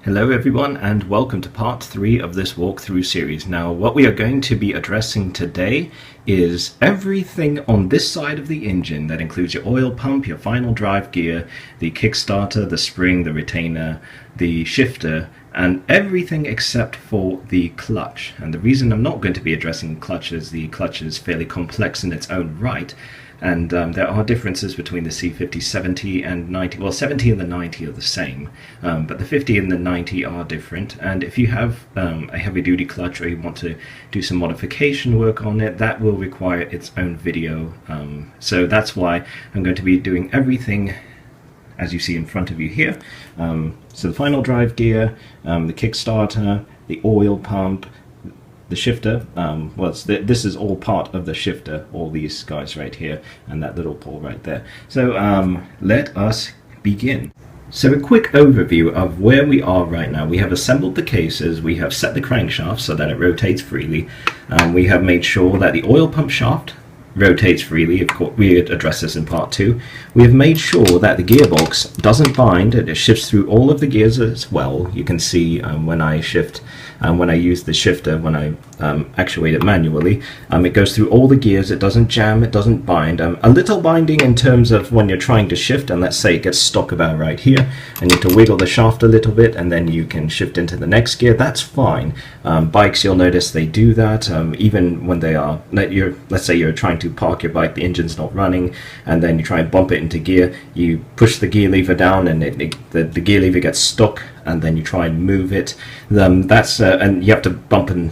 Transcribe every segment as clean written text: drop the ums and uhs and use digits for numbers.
Hello everyone and welcome to part 3 of this walkthrough series. Now what we are going to be addressing today is everything on this side of the engine. That includes your oil pump, your final drive gear, the Kickstarter, the spring, the retainer, the shifter, and everything except for the clutch. And the reason I'm not going to be addressing clutch is the clutch is fairly complex in its own right. And there are differences between the C50 70 and 90. Well, 70 and the 90 are the same, but the 50 and the 90 are different. And if you have a heavy-duty clutch or you want to do some modification work on it, that will require its own video. So that's why I'm going to be doing everything as you see in front of you here. So the final drive gear, the Kickstarter, the oil pump, the shifter, this is all part of the shifter, all these guys right here and that little pole right there. So let us begin. So a quick overview of where we are right now. We have assembled the cases, we have set the crankshaft so that it rotates freely, we have made sure that the oil pump shaft rotates freely. Of course, we address this in part 2. We have made sure that the gearbox doesn't bind, it shifts through all of the gears as well. You can see when I shift, when I use the shifter, when I actuate it manually, it goes through all the gears, it doesn't jam, it doesn't bind. A little binding in terms of when you're trying to shift, and let's say it gets stuck about right here, and you have to wiggle the shaft a little bit, and then you can shift into the next gear. That's fine. Bikes, you'll notice they do that, even when they are, let's say you're trying to park your bike, the engine's not running, and then you try and bump it into gear, you push the gear lever down and the gear lever gets stuck, and then you try and move it. And you have to bump and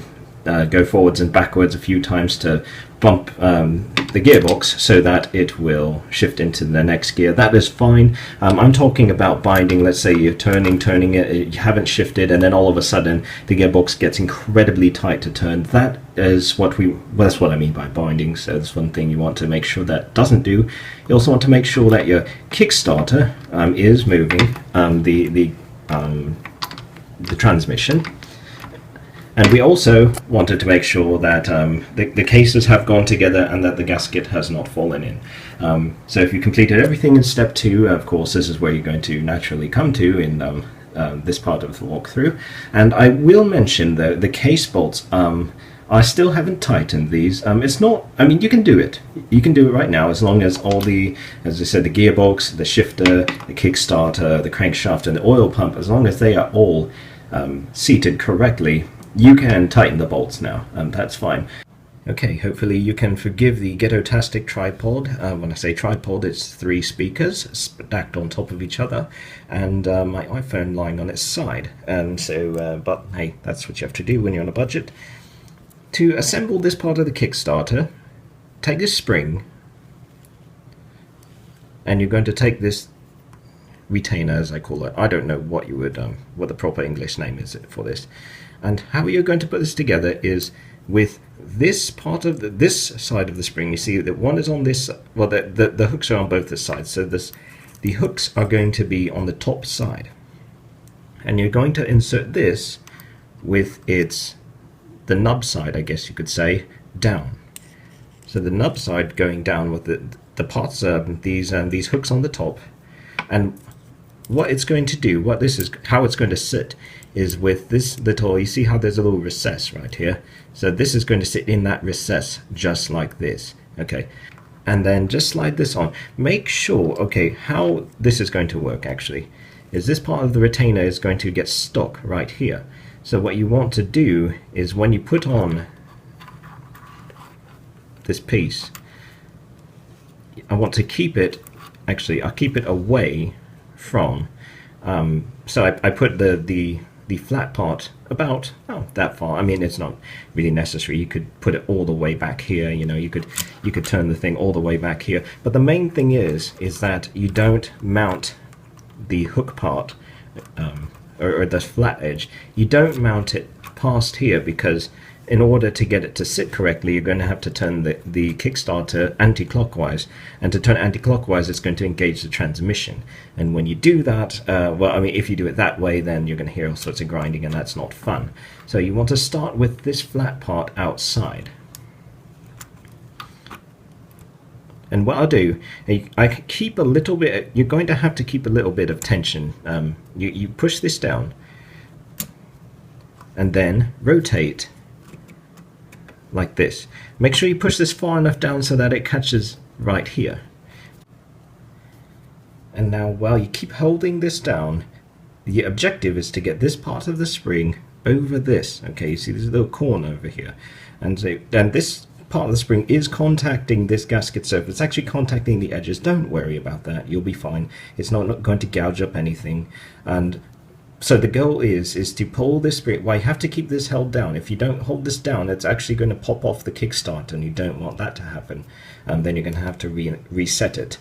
go forwards and backwards a few times to bump the gearbox so that it will shift into the next gear. That is fine. I'm talking about binding. Let's say you're turning it, you haven't shifted, and then all of a sudden the gearbox gets incredibly tight to turn. That's what I mean by binding. So that's one thing you want to make sure that doesn't do. You also want to make sure that your Kickstarter is moving the transmission. And we also wanted to make sure that the cases have gone together and that the gasket has not fallen in. So if you completed everything in step 2, of course, this is where you're going to naturally come to in this part of the walkthrough. And I will mention, though, the case bolts. I still haven't tightened these. It's not, I mean, you can do it. You can do it right now as long as all the, as I said, the gearbox, the shifter, the Kickstarter, the crankshaft, and the oil pump, as long as they are all seated correctly, you can tighten the bolts now, and that's fine. Okay, hopefully you can forgive the ghetto-tastic tripod. When I say tripod, it's 3 speakers stacked on top of each other, and my iPhone lying on its side. And so, but hey, that's what you have to do when you're on a budget. To assemble this part of the Kickstarter, take this spring, and you're going to take this retainer, as I call it. I don't know what you would, what the proper English name is for this. And how you're going to put this together is with this part of this side of the spring. You see that one is on this, well, the hooks are on both the sides. So the hooks are going to be on the top side. And you're going to insert this with the nub side, I guess you could say, down. So the nub side going down with the parts, these hooks on the top. And what it's going to do, how it's going to sit, is with this little, you see how there's a little recess right here? So this is going to sit in that recess just like this, okay? And then just slide this on. Make sure, okay, how this is going to work actually is this part of the retainer is going to get stuck right here. So what you want to do is when you put on this piece, I want to keep it, actually I'll keep it away from, so I put the flat part about that far. I mean, it's not really necessary. You could put it all the way back here. You know, you could turn the thing all the way back here. But the main thing is that you don't mount the hook part or the flat edge. You don't mount it past here, because in order to get it to sit correctly, you're going to have to turn the Kickstarter anti-clockwise, and to turn anti-clockwise, it's going to engage the transmission. And when you do that, well, I mean, if you do it that way, then you're going to hear all sorts of grinding, and that's not fun. So you want to start with this flat part outside. And what I'll do, I keep a little bit, you're going to have to keep a little bit of tension. You push this down, and then rotate like this. Make sure you push this far enough down so that it catches right here. And now while you keep holding this down, the objective is to get this part of the spring over this. Okay, you see there's a little corner over here, and this part of the spring is contacting this gasket surface. It's actually contacting the edges. Don't worry about that, you'll be fine. It's not going to gouge up anything. And so the goal is to pull this spring. Well, you have to keep this held down. If you don't hold this down, it's actually going to pop off the Kickstarter, and you don't want that to happen. Then you're going to have to reset it.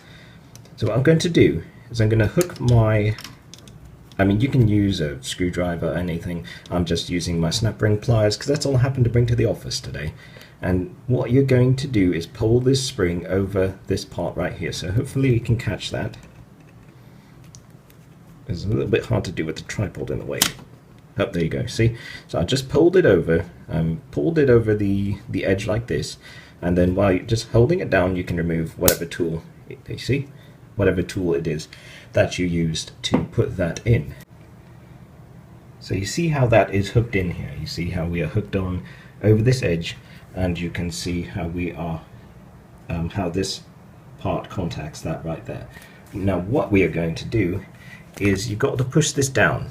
So what I'm going to do is I'm going to hook my, you can use a screwdriver or anything. I'm just using my snap ring pliers because that's all I happened to bring to the office today. And what you're going to do is pull this spring over this part right here. So hopefully you can catch that. It's a little bit hard to do with the tripod in the way. Oh, there you go. See? So I just pulled it over. Pulled it over the edge like this. And then while you're just holding it down, you can remove whatever tool, you see? Whatever tool it is that you used to put that in. So you see how that is hooked in here. You see how we are hooked on over this edge, and you can see how we are, how this part contacts that right there. Now what we are going to do is you've got to push this down.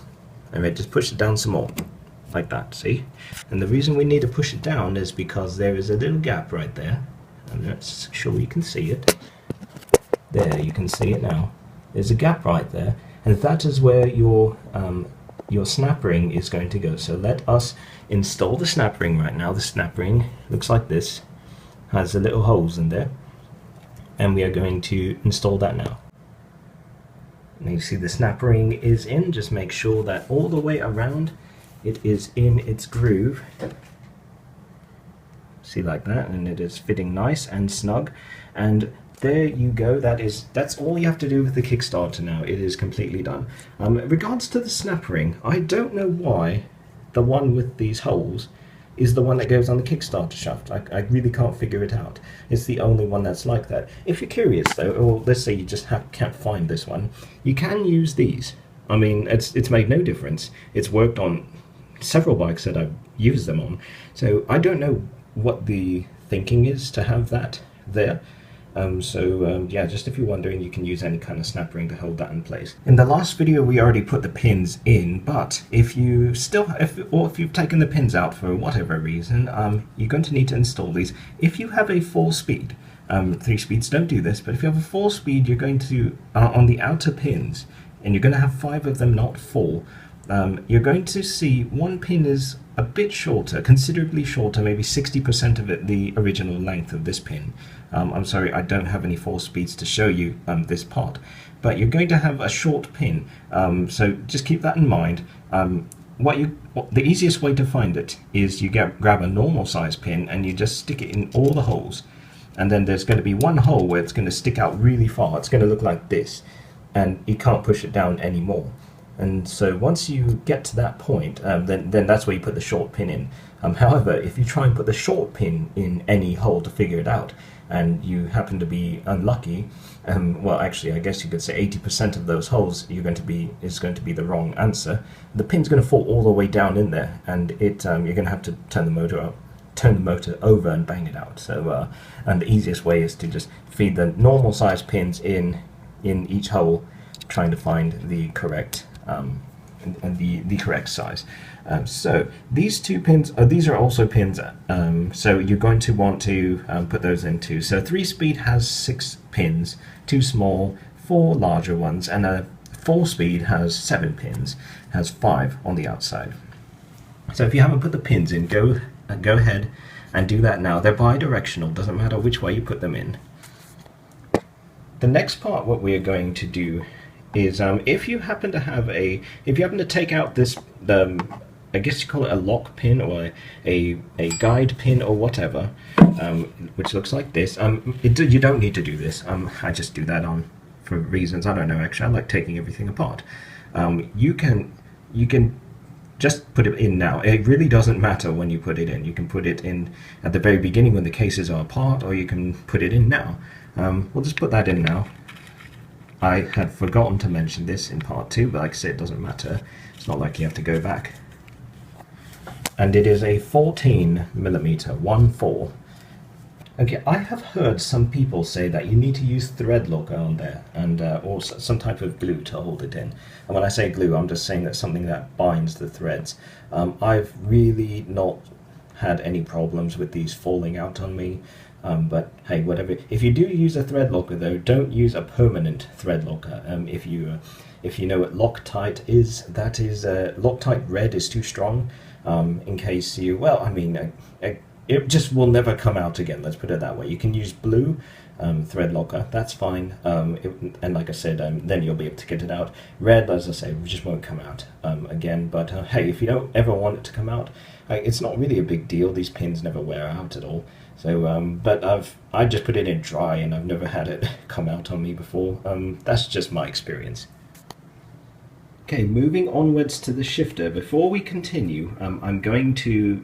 Just push it down some more, like that, see? And the reason we need to push it down is because there is a little gap right there. I'm not sure you can see it. There, you can see it now. There's a gap right there, and that is where your snap ring is going to go. So let us install the snap ring right now. The snap ring looks like this, has the little holes in there, and we are going to install that now. Now you see the snap ring is in. Just make sure that all the way around it is in its groove. See, like that, and it is fitting nice and snug. And there you go. That's all you have to do with the Kickstarter now. It is completely done. In regards to the snap ring, I don't know why the one with these holes is the one that goes on the Kickstarter shaft. I really can't figure it out. It's the only one that's like that. If you're curious though, or let's say you just can't find this one, you can use these. It's made no difference. It's worked on several bikes that I've used them on. So I don't know what the thinking is to have that there. Yeah, just if you're wondering, you can use any kind of snap ring to hold that in place. In the last video we already put the pins in, but if you've taken the pins out for whatever reason, you're going to need to install these. If you have a 4-speed, 3 speeds don't do this, but if you have a 4-speed, you're going to, on the outer pins, and you're going to have 5 of them, not 4, you're going to see one pin is a bit shorter, considerably shorter, maybe 60% of it the original length of this pin. I'm sorry, I don't have any 4 speeds to show you this part, but you're going to have a short pin, so just keep that in mind. The easiest way to find it is you grab a normal size pin and you just stick it in all the holes, and then there's going to be one hole where it's going to stick out really far. It's going to look like this, and you can't push it down anymore. And so once you get to that point, then that's where you put the short pin in. However, if you try and put the short pin in any hole to figure it out, and you happen to be unlucky, well, actually, I guess you could say 80% of those holes is going to be the wrong answer. The pin's going to fall all the way down in there, and you're going to have to turn the motor over and bang it out. So, and the easiest way is to just feed the normal size pins in each hole, trying to find the correct and the correct size. So these 2 pins, these are also pins, so you're going to want to put those in too. So 3-speed has 6 pins, 2 small, 4 larger ones, and a 4-speed has 7 pins, has 5 on the outside. So if you haven't put the pins in, go ahead and do that now. They're bi-directional, doesn't matter which way you put them in. The next part, what we are going to do is if you happen to take out this, I guess you call it a lock pin or a guide pin or whatever, which looks like this. You don't need to do this. I just do that for reasons I don't know. Actually, I like taking everything apart. You can just put it in now. It really doesn't matter when you put it in. You can put it in at the very beginning when the cases are apart, or you can put it in now. We'll just put that in now. I had forgotten to mention this in part 2, but like I said, it doesn't matter. It's not like you have to go back. and it is a 14mm 1/4. Okay, I have heard some people say that you need to use thread locker on there, and or some type of glue to hold it in. And when I say glue, I'm just saying that's something that binds the threads. I've really not had any problems with these falling out on me, but hey, whatever. If you do use a thread locker though, don't use a permanent thread locker. If you know what Loctite is, that is Loctite red is too strong. In case you, well, I mean, it just will never come out again, let's put it that way. You can use blue thread locker, that's fine, and like I said, then you'll be able to get it out. Red, as I say, just won't come out again, but hey, if you don't ever want it to come out, it's not really a big deal. These pins never wear out at all. So, but I just put it in dry, and I've never had it come out on me before. That's just my experience. Okay, moving onwards to the shifter. Before we continue, I'm going to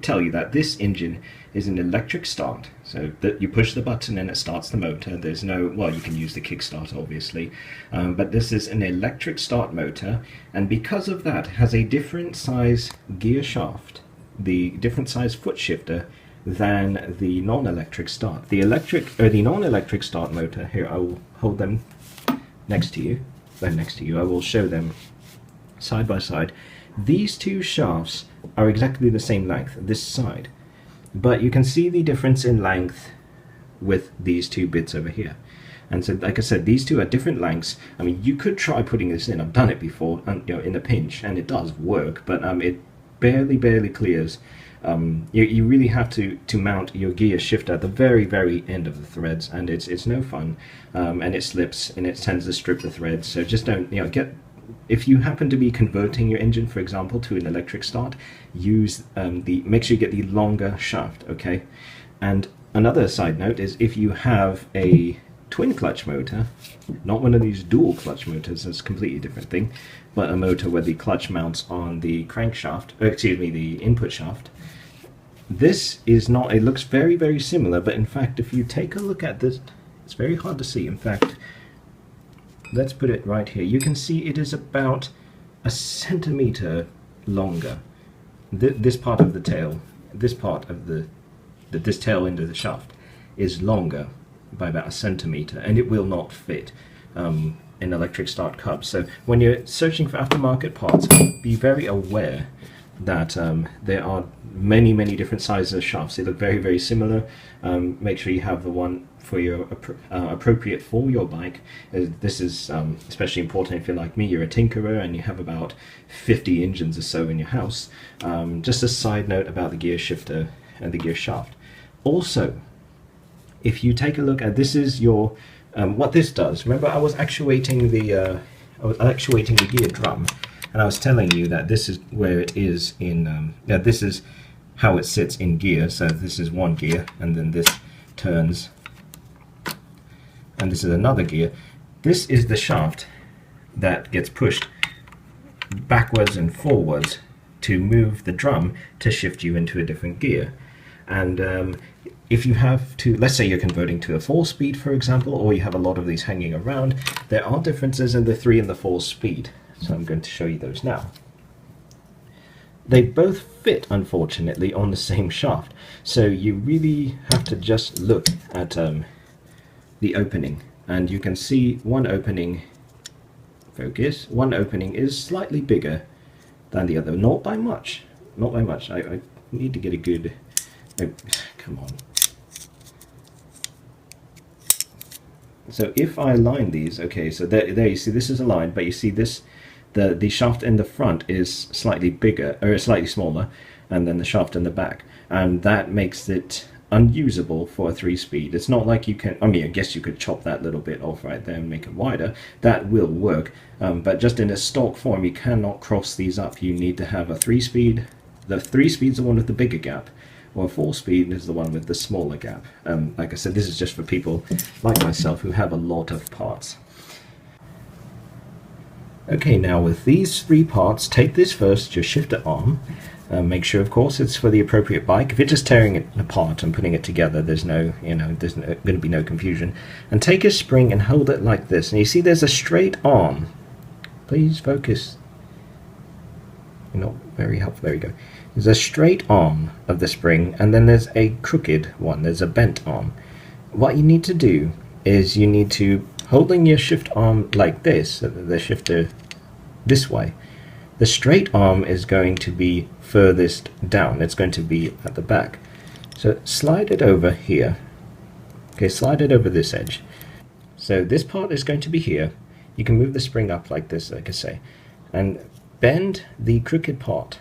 tell you that this engine is an electric start. So that you push the button and it starts the motor. There's no, well, you can use the Kickstarter obviously, but this is an electric start motor, and because of that, it has a different size gear shaft, the different size foot shifter than the non-electric start. The non-electric start motor, here I will hold them next to you. I will show them side by side. These two shafts are exactly the same length, this side, but you can see the difference in length with these two bits over here. And so, like I said, these two are different lengths. I mean, you could try putting this in. I've done it before, and in a pinch, and it does work, but it barely clears. You really have to mount your gear shifter at the very end of the threads, and it's no fun, and it slips and it tends to strip the threads. So just don't, if you happen to be converting your engine, for example, to an electric start, use make sure you get the longer shaft, okay? And another side note is, if you have a twin clutch motor, not one of these dual clutch motors, that's a completely different thing, but a motor where the clutch mounts on the crankshaft, the input shaft. This is not, it looks very similar, but in fact, if you take a look at this, it's very hard to see. In fact, let's put it right here. You can see it is about 1 centimeter longer. This part of the tail, this part of this tail end of the shaft is longer by about 1 centimeter, and it will not fit in electric start cubs. So when you're searching for aftermarket parts, be very aware that there are many different sizes of shafts. They look very similar. Make sure you have the one for your appropriate for your bike. This is especially important if you're like me, you're a tinkerer and you have about 50 engines or so in your house. Just a side note about the gear shifter and the gear shaft. Also, if you take a look at, this is your what this does. Remember, I was actuating the gear drum, and I was telling you that this is where it is in, this is how it sits in gear. So this is one gear, and then this turns, and this is another gear. This is the shaft that gets pushed backwards and forwards to move the drum to shift you into a different gear. And if you have to, let's say you're converting to a 4-speed, for example, or you have a lot of these hanging around, there are differences in the 3 and the 4-speed. So I'm going to show you those now. They both fit, unfortunately, on the same shaft. So you really have to just look at the opening. And you can see one opening, focus, one opening is slightly bigger than the other. Not by much. Not by much. I need to get a good... Oh, come on. So if I line these, okay, so there you see this is aligned, but you see this, the shaft in the front is slightly bigger, or slightly smaller, and then the shaft in the back, and that makes it unusable for a 3-speed. It's not like you can, I mean, I guess you could chop that little bit off right there and make it wider. That will work, but just in a stock form, you cannot cross these up. You need to have a 3-speed. The 3-speed's the one with the bigger gap, or 4-speed is the one with the smaller gap. Like I said, this is just for people like myself who have a lot of parts. Okay, now with these 3 parts, take this first, your shifter arm. Make sure, of course, it's for the appropriate bike. If you're just tearing it apart and putting it together, there's no, there's going to be no confusion. And take a spring and hold it like this. And you see there's a straight arm. Please focus. not very helpful. There we go. There's a straight arm of the spring, and then there's a crooked one. There's a bent arm. What you need to do is you need to, holding your shift arm like this, the shifter this way, the straight arm is going to be furthest down. It's going to be at the back. So slide it over here. Okay, slide it over this edge. So this part is going to be here. You can move the spring up like this, like I say, and bend the crooked part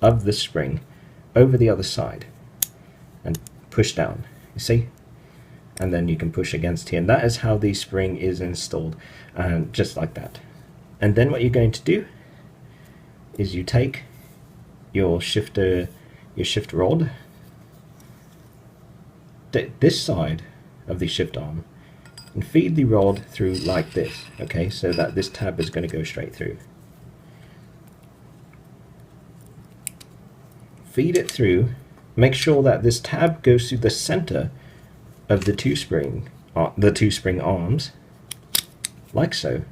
of the spring over the other side and push down, you see? And then you can push against here, and that is how the spring is installed, and just like that. And then what you're going to do is you take your shift rod, this side of the shift arm, and feed the rod through like this, okay, so that this tab is going to go straight through. Feed it through, make sure that this tab goes through the center of the two spring arms, like so,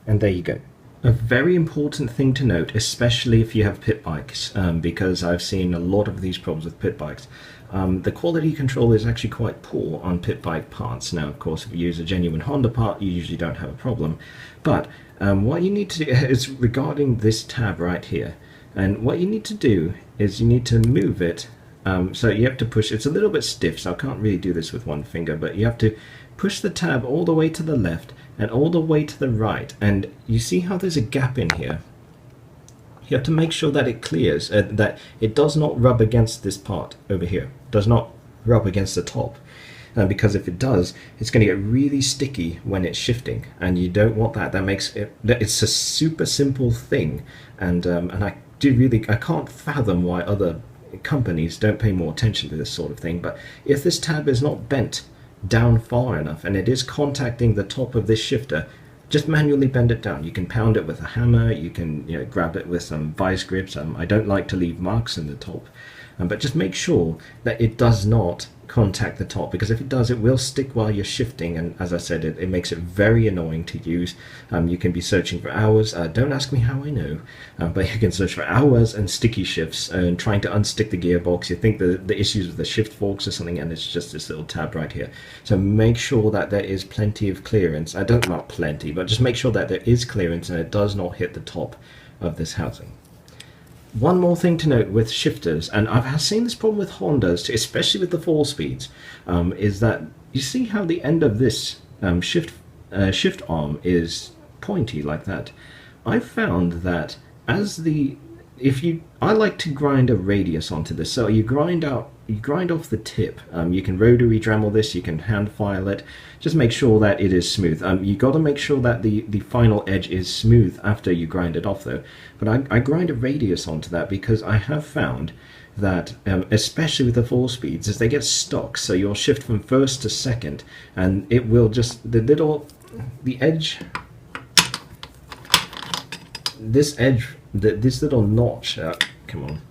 and there you go. A very important thing to note, especially if you have pit bikes, because I've seen a lot of these problems with pit bikes. The quality control is actually quite poor on pit bike parts. Now, of course, if you use a genuine Honda part, you usually don't have a problem. But what you need to do is regarding this tab right here. And what you need to do is you need to move it. So you have to push, it's a little bit stiff, so I can't really do this with one finger, but you have to push the tab all the way to the left and all the way to the right. And you see how there's a gap in here? You have to make sure that it clears, that it does not rub against this part over here, does not rub against the top. Because if it does, it's going to get really sticky when it's shifting, and you don't want that. That makes it, it's a super simple thing, and I can't fathom why other companies don't pay more attention to this sort of thing. But if this tab is not bent down far enough and it is contacting the top of this shifter, just manually bend it down. You can pound it with a hammer, you can grab it with some vice grips. I don't like to leave marks in the top, but just make sure that it does not contact the top, because if it does, it will stick while you're shifting, and as I said, it makes it very annoying to use. You can be searching for hours, don't ask me how I know, but you can search for hours and sticky shifts and trying to unstick the gearbox. You think the issues with the shift forks or something, and it's just this little tab right here. So make sure that there is plenty of clearance. Not plenty, but just make sure that there is clearance and it does not hit the top of this housing. One more thing to note with shifters, and I've seen this problem with Hondas, especially with the 4-speeds, is that you see how the end of this shift arm is pointy like that. I've found that I like to grind a radius onto this, so you grind off the tip. You can rotary Dremel this, you can hand file it. Just make sure that it is smooth. You got to make sure that the final edge is smooth after you grind it off though. But I grind a radius onto that because I have found that, especially with the 4-speeds, as they get stuck, so you'll shift from first to second, and it will just, the edge, this little notch,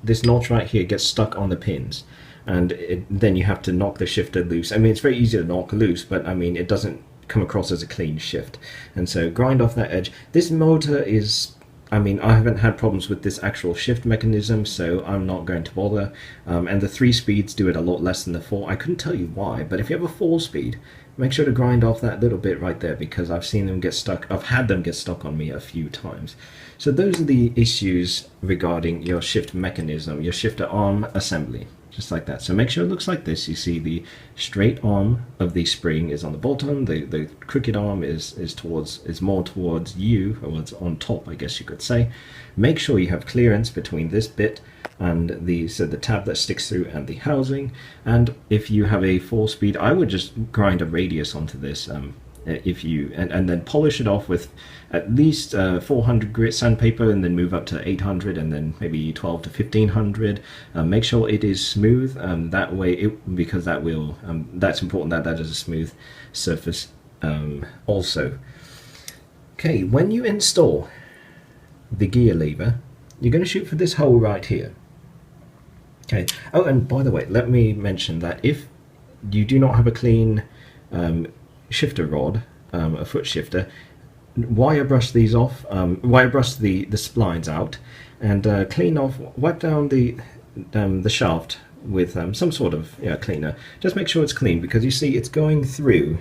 this notch right here gets stuck on the pins, and then you have to knock the shifter loose. I mean, it's very easy to knock loose, but I mean, it doesn't come across as a clean shift. And so grind off that edge. This motor is, I haven't had problems with this actual shift mechanism, so I'm not going to bother. And the 3-speeds do it a lot less than the 4. I couldn't tell you why, but if you have a 4-speed, make sure to grind off that little bit right there, because I've seen them get stuck. I've had them get stuck on me a few times. So those are the issues regarding your shift mechanism, your shifter arm assembly, just like that. So make sure it looks like this. You see the straight arm of the spring is on the bottom, the crooked arm is more towards you, or it's on top, I guess you could say. Make sure you have clearance between this bit and the tab that sticks through and the housing. And if you have a 4-speed, I would just grind a radius onto this, and then polish it off with at least 400 grit sandpaper, and then move up to 800, and then maybe 12 to 1500. Make sure it is smooth, that way, because that will that's important that is a smooth surface also. Okay, when you install the gear lever, you're going to shoot for this hole right here. Okay. Oh, and by the way, let me mention that if you do not have a clean shifter rod, a foot shifter, wire brush these off, wire brush the splines out, and clean off, wipe down the shaft with some sort of cleaner. Just make sure it's clean, because you see it's going through.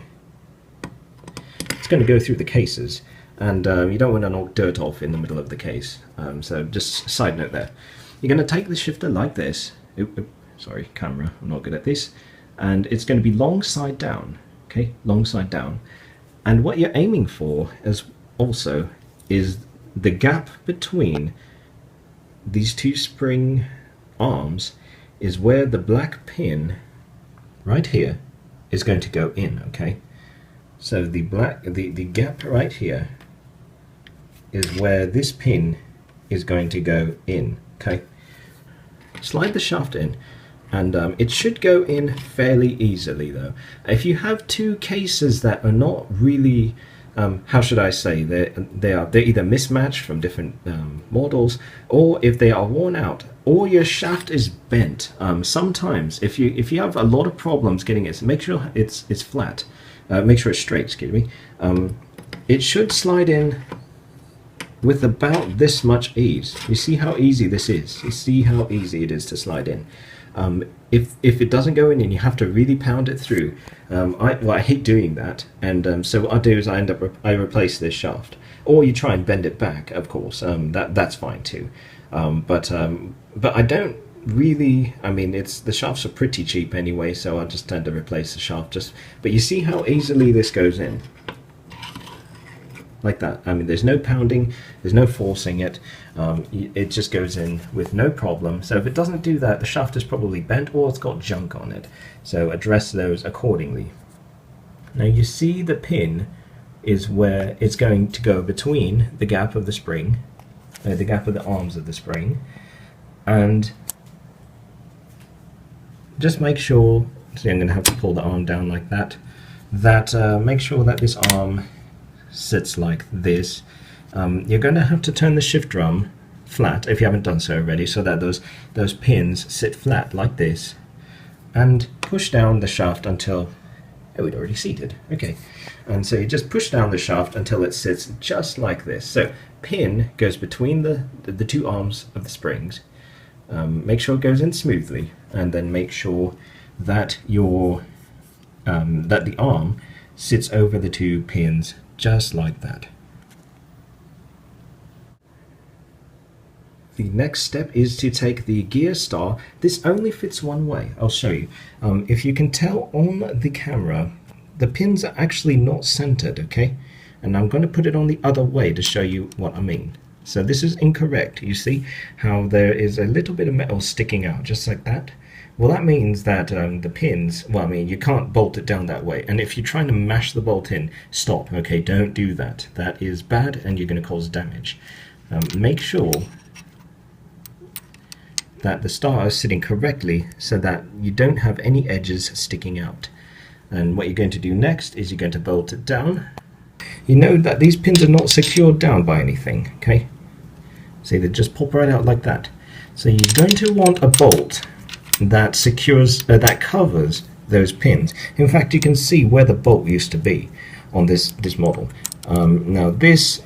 It's going to go through the cases, and you don't want to knock dirt off in the middle of the case. So just side note there. You're going to take the shifter like this. Sorry, camera, I'm not good at this. And it's going to be long side down. Okay, long side down. And what you're aiming for is also is the gap between these two spring arms is where the black pin right here is going to go in. Okay, so the gap right here is where this pin is going to go in. Okay, slide the shaft in, and it should go in fairly easily though. If you have two cases that are not really how should I say, they're either mismatched from different models, or if they are worn out, or your shaft is bent. Sometimes if you have a lot of problems getting it, so make sure it's flat, make sure it's straight, excuse me. It should slide in with about this much ease. You see how easy this is? You see how easy it is to slide in. If it doesn't go in and you have to really pound it through, I hate doing that, and so what I do is I replace this shaft, or you try and bend it back, of course. That's fine too, but I don't really. I mean, the shafts are pretty cheap anyway, so I just tend to replace the shaft. But you see how easily this goes in. Like that. I mean, there's no pounding, there's no forcing it. It just goes in with no problem. So if it doesn't do that, the shaft is probably bent or it's got junk on it. So address those accordingly. Now you see the pin is where it's going to go between the gap of the spring, the gap of the arms of the spring, and just make sure. See, I'm going to have to pull the arm down like that. Make sure that this arm sits like this. You're going to have to turn the shift drum flat if you haven't done so already, so that those pins sit flat like this, and push down the shaft until we'd already seated. Okay, and so you just push down the shaft until it sits just like this. So pin goes between the two arms of the springs. Make sure it goes in smoothly, and then make sure that that the arm sits over the two pins just like that. The next step is to take the gear star. This only fits one way. I'll show you. If you can tell on the camera, the pins are actually not centered, okay? And I'm going to put it on the other way to show you what I mean. So this is incorrect. You see how there is a little bit of metal sticking out, just like that? Well, that means that the pins, well, I mean, you can't bolt it down that way. And if you're trying to mash the bolt in, stop, okay? Don't do that. That is bad, and you're going to cause damage. Make sure that the star is sitting correctly so that you don't have any edges sticking out. And what you're going to do next is you're going to bolt it down. You know that these pins are not secured down by anything, okay? See, they just pop right out like that. So you're going to want a bolt that secures, that covers those pins. In fact, you can see where the bolt used to be on this model. Now this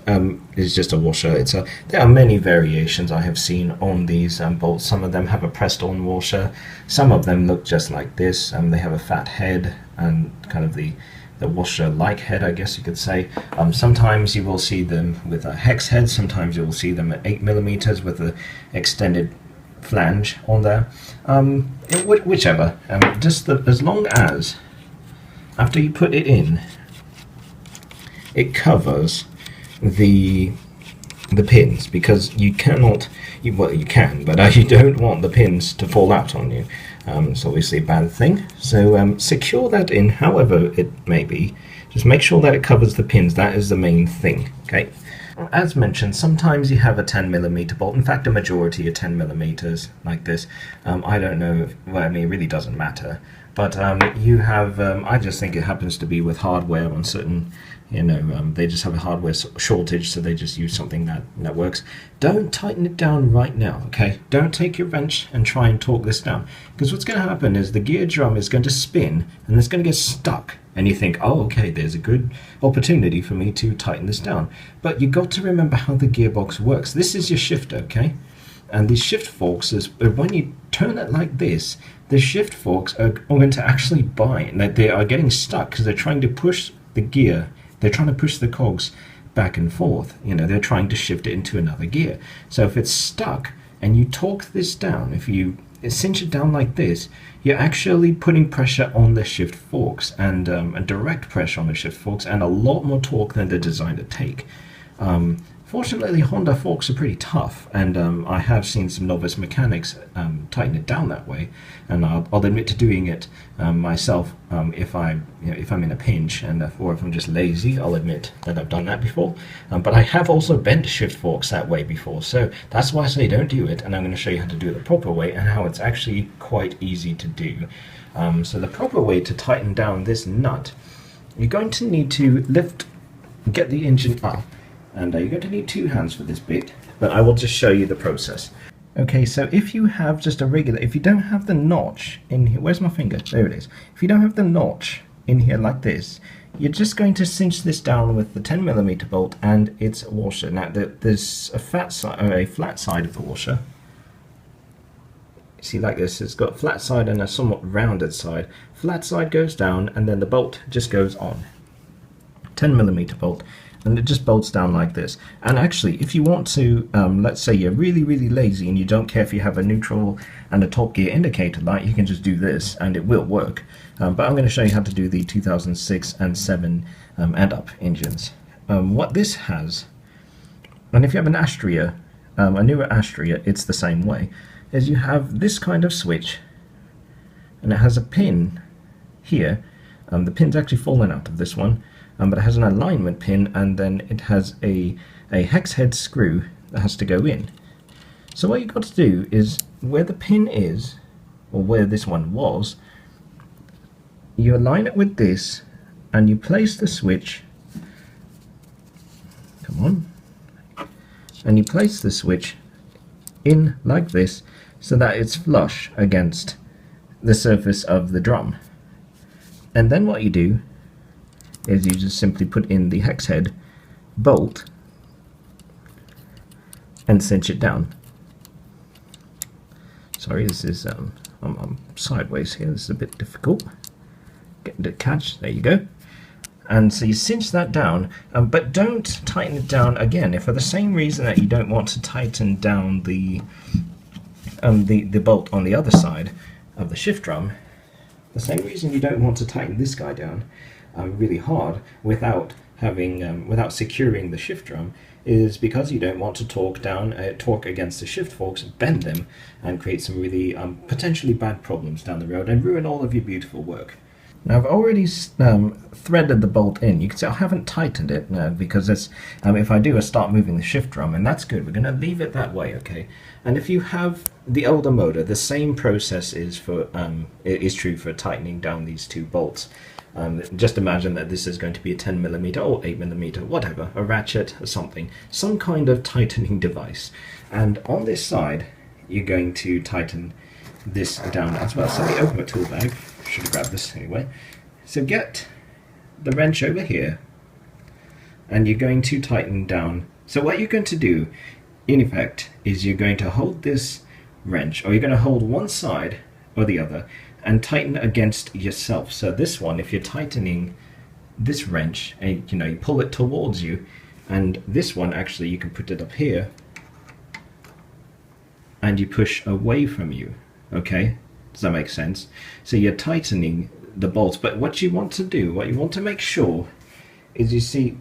is just a washer. There are many variations I have seen on these bolts. Some of them have a pressed-on washer. Some of them look just like this. They have a fat head and kind of the washer-like head, I guess you could say. Sometimes you will see them with a hex head. Sometimes you will see them at 8mm with an extended flange on there. Whichever. Just as long as after you put it in, it covers the pins, because you cannot, well, you can, but you don't want the pins to fall out on you. It's obviously a bad thing. So secure that in however it may be. Just make sure that it covers the pins. That is the main thing. Okay. As mentioned, sometimes you have a 10mm bolt. In fact, a majority are 10mm like this. I don't know. Well, I mean, it really doesn't matter. But you have. I just think it happens to be with hardware on certain. They just have a hardware shortage, so they just use something that works. Don't tighten it down right now, okay? Don't take your wrench and try and torque this down, because what's going to happen is the gear drum is going to spin and it's going to get stuck, and you think, oh, okay, there's a good opportunity for me to tighten this down. But you got to remember how the gearbox works. This is your shifter, okay? And these shift forks, is when you turn it like this, the shift forks are going to actually bind. Like they are getting stuck because they're trying to push the gear. They're trying to push the cogs back and forth. You know, they're trying to shift it into another gear. So if it's stuck and you torque this down, if you cinch it down like this, you're actually putting pressure on the shift forks, and a direct pressure on the shift forks, and a lot more torque than they're designed to take. Fortunately, Honda forks are pretty tough, and I have seen some novice mechanics tighten it down that way, and I'll admit to doing it myself if I'm in a pinch, and or if I'm just lazy. I'll admit that I've done that before, but I have also bent shift forks that way before, so that's why I say don't do it, and I'm going to show you how to do it the proper way and how it's actually quite easy to do. So the proper way to tighten down this nut, you're going to need to get the engine up. And you're going to need 2 hands for this bit, but I will just show you the process. Okay, so if you have just a regular, if you don't have the notch in here, where's my finger? There it is. If you don't have the notch in here like this, you're just going to cinch this down with the 10mm bolt and its washer. Now, there's a flat side of the washer. See, like this, it's got a flat side and a somewhat rounded side. Flat side goes down, and then the bolt just goes on. 10mm bolt. And it just bolts down like this. And actually, if you want to, let's say you're really lazy and you don't care if you have a neutral and a top gear indicator light, you can just do this and it will work. But I'm going to show you how to do the 2006 and 7 and up engines. What this has, and if you have an Astria, a newer Astria, it's the same way, is you have this kind of switch, and it has a pin here. The pin's actually fallen out of this one. But it has an alignment pin, and then it has a hex head screw that has to go in. So what you've got to do is, where the pin is, or where this one was, you align it with this, and you place the switch, come on, and you place the switch in like this, so that it's flush against the surface of the drum. And then what you do is you just simply put in the hex head bolt and cinch it down. Sorry, this is I'm sideways here. This is a bit difficult. Getting to catch. There you go. And so you cinch that down, but don't tighten it down again. If for the same reason that you don't want to tighten down the bolt on the other side of the shift drum, the same reason you don't want to tighten this guy down really hard without securing the shift drum is because you don't want to torque against the shift forks, bend them, and create some really potentially bad problems down the road and ruin all of your beautiful work. Now I've already threaded the bolt in. You can see I haven't tightened it because it's, if I do, I start moving the shift drum, and that's good. We're going to leave it that way, okay? And if you have the older motor, the same process is true for tightening down these 2 bolts. Just imagine that this is going to be a 10mm or 8mm, whatever, a ratchet or something, some kind of tightening device. And on this side, you're going to tighten this down as well. So let me open my tool bag. Should have grabbed this anyway. So get the wrench over here, and you're going to tighten down. So what you're going to do, in effect, is you're going to hold this wrench, or you're going to hold one side or the other, and tighten against yourself. So this one, if you're tightening this wrench, and you pull it towards you, and this one actually you can put it up here, and you push away from you. Okay, does that make sense? So you're tightening the bolts, but what you want to do, what you want to make sure, is you see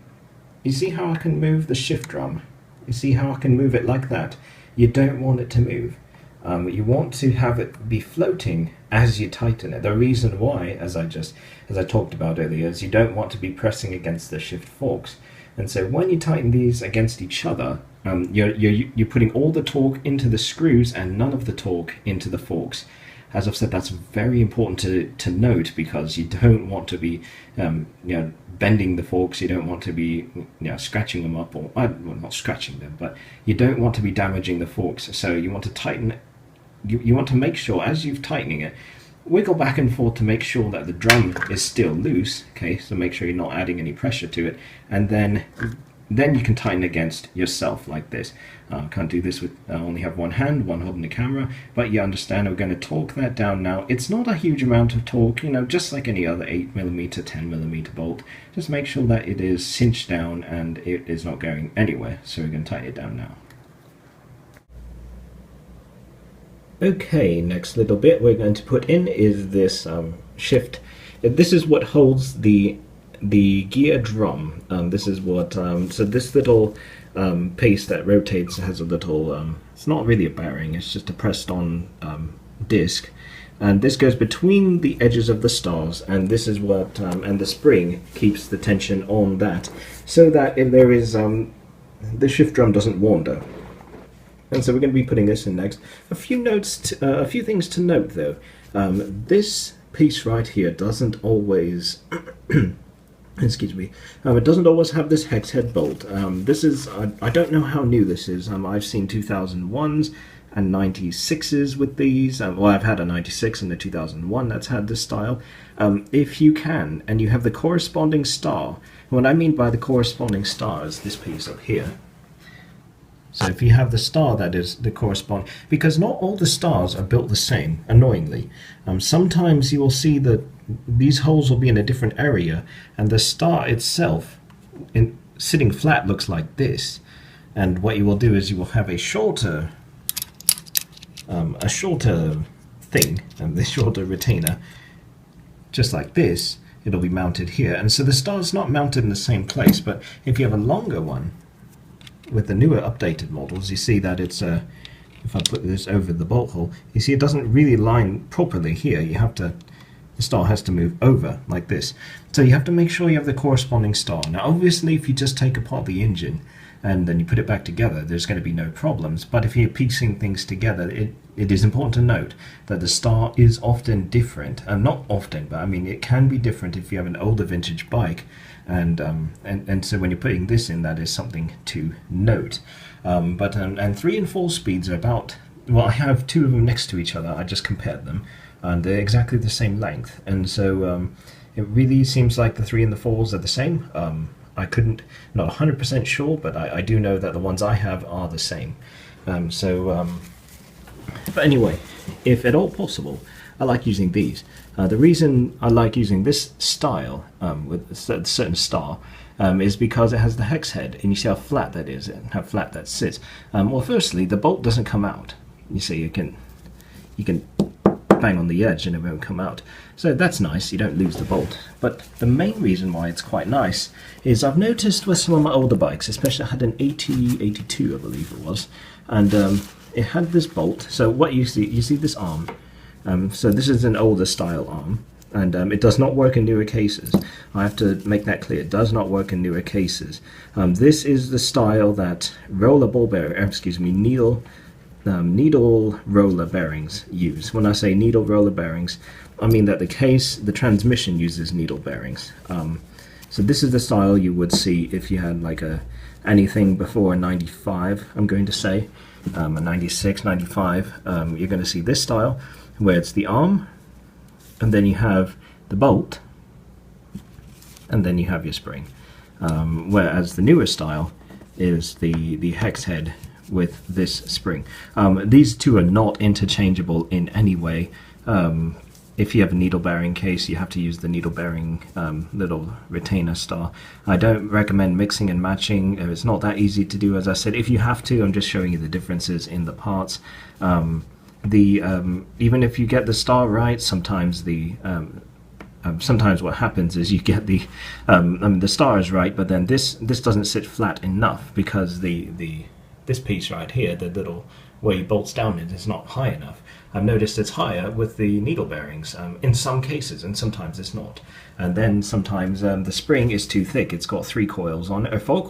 how I can move the shift drum? You see how I can move it like that? You don't want it to move. You want to have it be floating as you tighten it. The reason why, as I talked about earlier, is you don't want to be pressing against the shift forks. And so when you tighten these against each other, you're putting all the torque into the screws and none of the torque into the forks. As I've said, that's very important to note, because you don't want to be bending the forks. You don't want to be scratching them up, or well, not scratching them, but you don't want to be damaging the forks. So you want to tighten. You want to make sure, as you're tightening it, wiggle back and forth to make sure that the drum is still loose. Okay, so make sure you're not adding any pressure to it, and then then you can tighten against yourself like this. Can't do this with only have one hand, one holding the camera, but you understand we're going to torque that down now. It's not a huge amount of torque, you know, just like any other 8mm, 10mm bolt. Just make sure that it is cinched down and it is not going anywhere. So we're going to tighten it down now. Okay, next little bit we're going to put in is this shift. This is what holds the gear drum. This is what so this little piece that rotates has a little it's not really a bearing, it's just a pressed on disc, and this goes between the edges of the stars, and this is what and the spring keeps the tension on that, so that if there is the shift drum doesn't wander. And so we're going to be putting this in next. A few things to note though. This piece right here doesn't always excuse me, it doesn't always have this hex head bolt. This is, I don't know how new this is. I've seen 2001s and 96s with these. Well, I've had a 96 and a 2001 that's had this style. If you can, and you have the corresponding star, what I mean by the corresponding star is this piece up here. So if you have the star that is the corresponding, because not all the stars are built the same, annoyingly. Sometimes you will see that these holes will be in a different area, and the star itself, sitting flat, looks like this. And what you will do is you will have a shorter thing, and the shorter retainer, just like this. It'll be mounted here, and so the star's not mounted in the same place. But if you have a longer one, with the newer updated models, you see that it's if I put this over the bolt hole, you see it doesn't really line properly here. You have to, the star has to move over like this. So you have to make sure you have the corresponding star. Now obviously if you just take apart the engine and then you put it back together, there's going to be no problems. But if you're piecing things together, it is important to note that the star is often different. And not often, but I mean it can be different if you have an older vintage bike. And so when you're putting this in, that is something to note. And 3 and 4 speeds are about, well, I have 2 of them next to each other. I just compared them, and they're exactly the same length. And so it really seems like the 3 and the 4s are the same. I couldn't, not 100% sure, but I do know that the ones I have are the same. But anyway, if at all possible, I like using these. The reason I like using this style with a certain star is because it has the hex head, and you see how flat that is and how flat that sits. Well, firstly, the bolt doesn't come out. You see, you can bang on the edge and it won't come out. So that's nice, you don't lose the bolt. But the main reason why it's quite nice is I've noticed with some of my older bikes, especially I had an 82 I believe it was, and it had this bolt. So what you see this arm. So this is an older style arm, and it does not work in newer cases. I have to make that clear. It does not work in newer cases. This is the style that needle roller bearings use. When I say needle roller bearings, I mean that the transmission uses needle bearings. So this is the style you would see if you had like anything before a 95, I'm going to say, a 96, 95. You're going to see this style, where it's the arm, and then you have the bolt, and then you have your spring. Whereas the newer style is the hex head with this spring. These two are not interchangeable in any way. If you have a needle bearing case, you have to use the needle bearing little retainer star. I don't recommend mixing and matching. It's not that easy to do, as I said. If you have to, I'm just showing you the differences in the parts. Even if you get the star right, sometimes sometimes what happens is you get the star is right, but then this doesn't sit flat enough because this piece right here, the little where he bolts down it, is not high enough. I've noticed it's higher with the needle bearings in some cases, and sometimes it's not. And then sometimes the spring is too thick. It's got 3 coils on it, or 4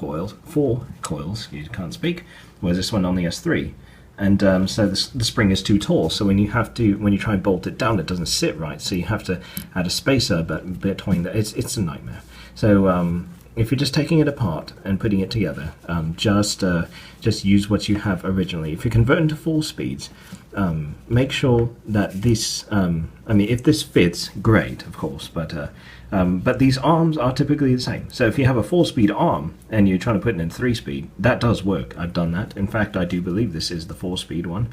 coils. You can't speak. Whereas this one only has 3. And so the spring is too tall, so when you try and bolt it down, it doesn't sit right, so you have to add a spacer but between it's a nightmare. So if you're just taking it apart and putting it together, just use what you have originally. If you're converting to 4 speeds, make sure that this, I mean, if this fits, great, of course, but these arms are typically the same. So if you have a 4-speed arm and you're trying to put it in 3-speed, that does work. I've done that. In fact, I do believe this is the 4-speed one.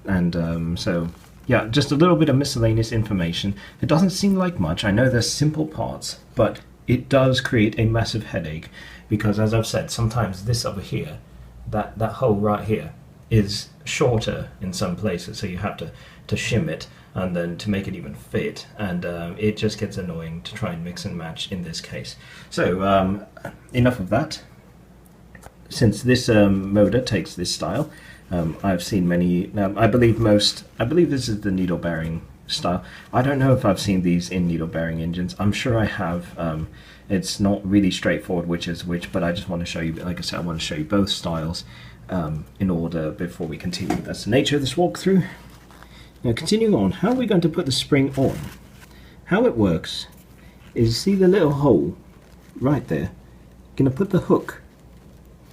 And so, yeah, just a little bit of miscellaneous information. It doesn't seem like much. I know they're simple parts, but it does create a massive headache because, as I've said, sometimes this over here, that hole right here, is shorter in some places, so you have to shim it and then to make it even fit, and it just gets annoying to try and mix and match in this case. So enough of that. Since this motor takes this style, I've seen many. I believe this is the needle bearing style. I don't know if I've seen these in needle bearing engines. I'm sure I have. It's not really straightforward which is which, but I just want to show you, like I said, I want to show you both styles in order before we continue. That's the nature of this walkthrough. Now, continuing on, how are we going to put the spring on? How it works is, see the little hole right there? You're going to put the hook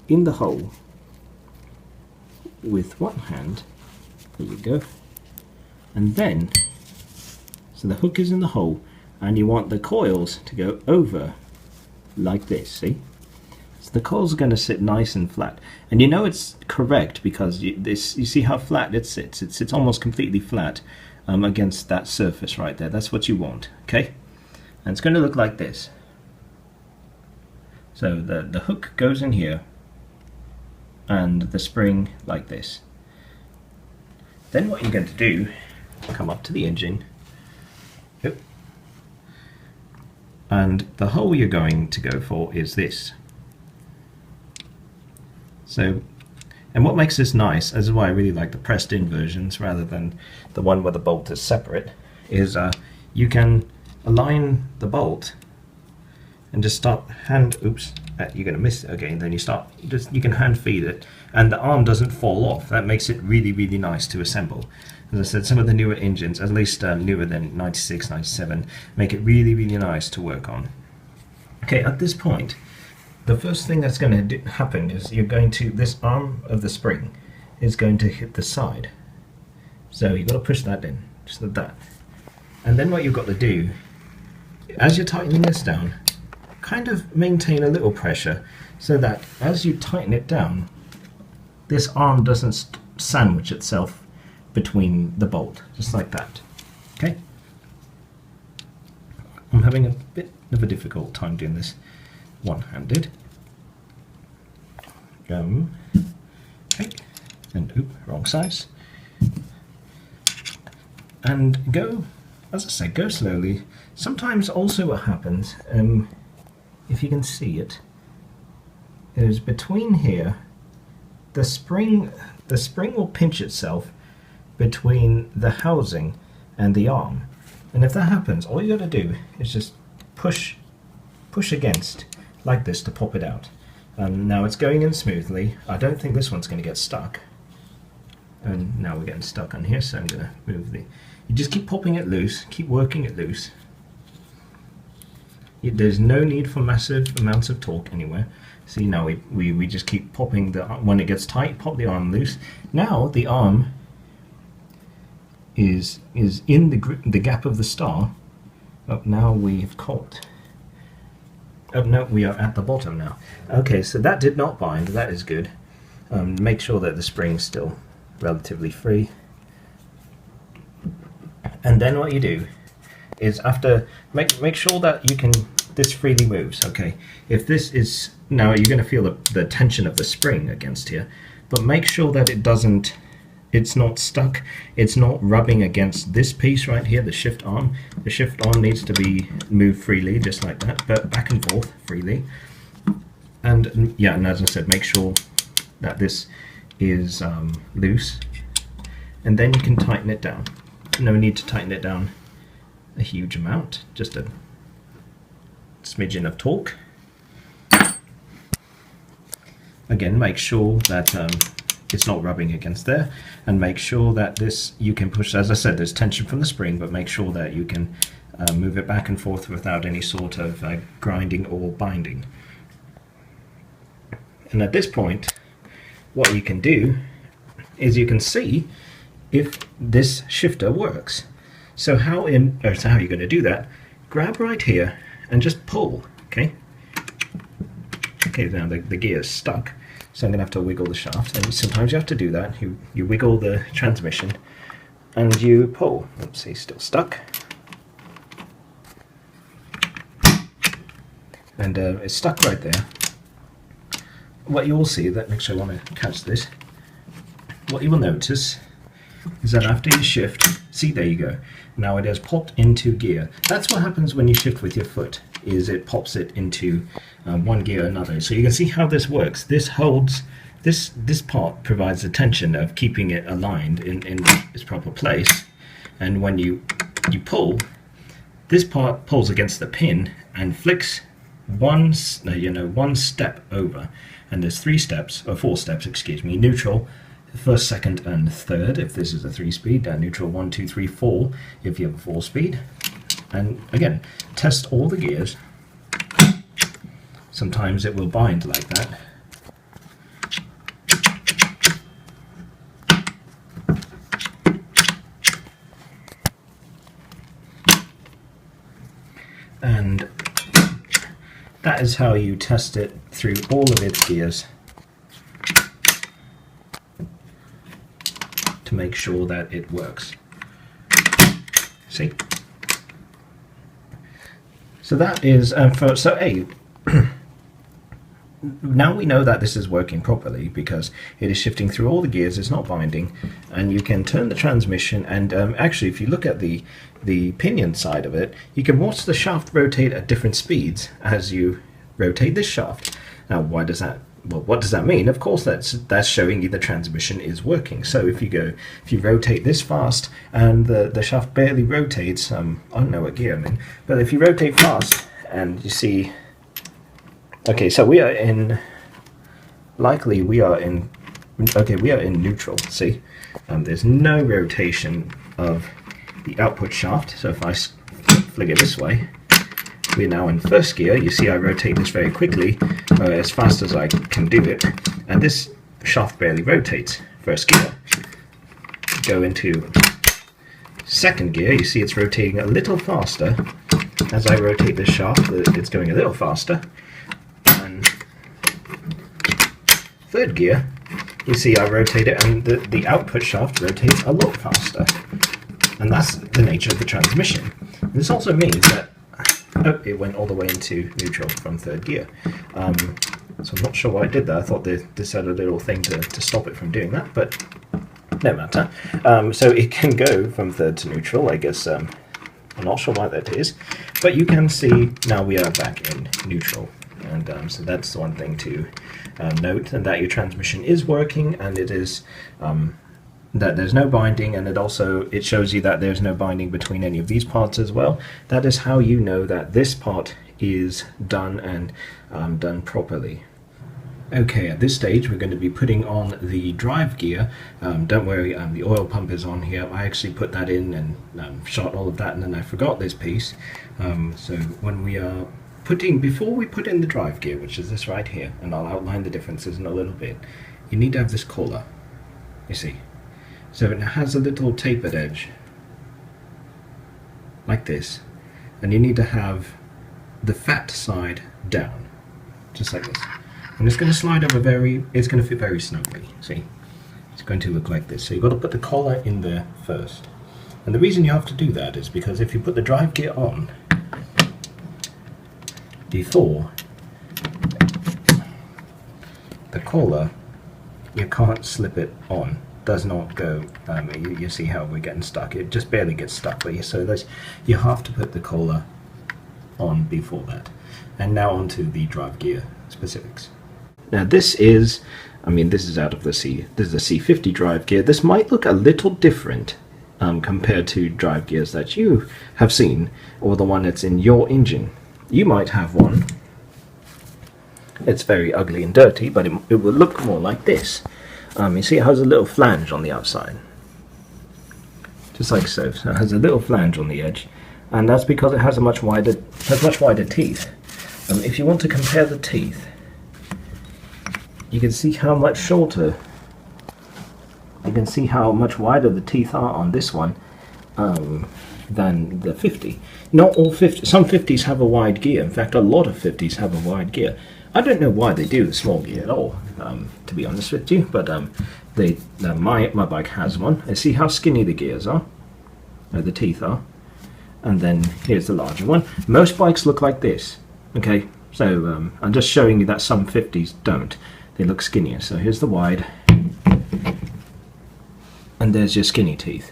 in the hole with one hand. There we go. And then, so the hook is in the hole, and you want the coils to go over like this, see? So the coils are going to sit nice and flat. And you know it's correct because you see how flat it sits. It sits almost completely flat against that surface right there. That's what you want, okay? And it's going to look like this. So the hook goes in here, and the spring like this. Then what you're going to do, come up to the engine, and the hole you're going to go for is this. So, and what makes this nice, this is why I really like the pressed in versions rather than the one where the bolt is separate, is you can align the bolt and just start you're going to miss it again, then you can hand feed it, and the arm doesn't fall off. That makes it really, really nice to assemble. As I said, some of the newer engines, at least newer than 96, 97, make it really, really nice to work on. Okay, at this point, the first thing that's going to happen is this arm of the spring is going to hit the side. So you've got to push that in, just like that. And then what you've got to do, as you're tightening this down, kind of maintain a little pressure so that as you tighten it down, this arm doesn't sandwich itself between the bolt, just like that. Okay? I'm having a bit of a difficult time doing this one-handed. Okay, and wrong size. And go, as I say, go slowly. Sometimes also what happens, if you can see it, is between here, the spring will pinch itself between the housing and the arm. And if that happens, all you got to do is just push against like this to pop it out. Now it's going in smoothly. I don't think this one's going to get stuck. And now we're getting stuck on here, so I'm going to move you just keep popping it loose, keep working it loose. There's no need for massive amounts of torque anywhere. See, now we just keep popping when it gets tight, pop the arm loose. Now the arm is in the gap of the star. Oh, now we've caught. Oh no, we are at the bottom now. Okay, so that did not bind. That is good. Make sure that the spring's still relatively free. And then what you do is after make sure that this freely moves. Okay, if this is now, you're going to feel the tension of the spring against here, but make sure that it's not stuck, it's not rubbing against this piece right here, the shift arm. The shift arm needs to be moved freely, just like that, but back and forth freely. And yeah, and as I said, make sure that this is loose, and then you can tighten it down. No need to tighten it down a huge amount, just a smidgen of torque. Again, make sure that it's not rubbing against there, and make sure that you can push, as I said, there's tension from the spring, but make sure that you can move it back and forth without any sort of grinding or binding. And at this point, what you can do is you can see if this shifter works. So how you're going to do that, grab right here and just pull, okay? Okay, now the gear is stuck, so I'm going to have to wiggle the shaft, and sometimes you have to do that. You wiggle the transmission and you pull. Oops, he's still stuck. And it's stuck right there. What you will see, that makes sure I want to catch this, what you will notice is that after you shift, see, there you go, now it has popped into gear. That's what happens when you shift with your foot, is it pops it into one gear or another. So you can see how this works. This holds, this part provides the tension of keeping it aligned in its proper place, and when you pull, this part pulls against the pin and flicks one step over. And there's 3 steps, or 4 steps, excuse me: neutral, first, second, and third if this is a 3-speed, neutral 1, 2, 3, 4 if you have a 4-speed. And again, test all the gears. Sometimes it will bind like that. And that is how you test it through all of its gears to make sure that it works. See? So that is now we know that this is working properly because it is shifting through all the gears, it's not binding, and you can turn the transmission, and actually if you look at the pinion side of it, you can watch the shaft rotate at different speeds as you rotate this shaft. Now what does that mean? Of course that's showing you the transmission is working. So if you rotate this fast and the shaft barely rotates, I don't know what gear I'm in, but if you rotate fast and you see, okay, so we are in neutral, see? There's no rotation of the output shaft, so if I flick it this way, we're now in first gear. You see I rotate this very quickly, as fast as I can do it, and this shaft barely rotates. First gear. Go into second gear, you see it's rotating a little faster. As I rotate this shaft, it's going a little faster. And third gear, you see I rotate it and the output shaft rotates a lot faster. And that's the nature of the transmission. This also means that it went all the way into neutral from third gear. So I'm not sure why I did that. I thought this had a little thing to stop it from doing that, but no matter. So it can go from third to neutral, I guess. I'm not sure why that is, but you can see now we are back in neutral. And so that's one thing to note, and that your transmission is working, and it is that there's no binding, and it shows you that there's no binding between any of these parts as well. That is how you know that this part is done and done properly. Okay, at this stage we're going to be putting on the drive gear. Don't worry, the oil pump is on here. I actually put that in and shot all of that, and then I forgot this piece. So when we are before we put in the drive gear, which is this right here, and I'll outline the differences in a little bit, you need to have this collar, you see. So it has a little tapered edge, like this, and you need to have the fat side down, just like this. And it's going to slide over it's going to fit very snugly, see? It's going to look like this. So you've got to put the collar in there first. And the reason you have to do that is because if you put the drive gear on before the collar, you can't slip it on. Does not go. You see how we're getting stuck. It just barely gets stuck. But you have to put the collar on before that. And now on to the drive gear specifics. Now this is out of this is the C50 drive gear. This might look a little different compared to drive gears that you have seen, or the one that's in your engine. You might have one. It's very ugly and dirty, but it will look more like this. You see it has a little flange on the outside, just like so. So it has a little flange on the edge, and that's because it has much wider teeth. If you want to compare the teeth, you can see how much shorter, you can see how much wider the teeth are on this one than the 50. Not all 50, some 50s have a wide gear. In fact, a lot of 50s have a wide gear. I don't know why they do the small gear at all, to be honest with you, but my bike has one. And see how skinny the gears are, the teeth are, and then here's the larger one. Most bikes look like this, okay? So I'm just showing you that some 50s don't. They look skinnier. So here's the wide, and there's your skinny teeth.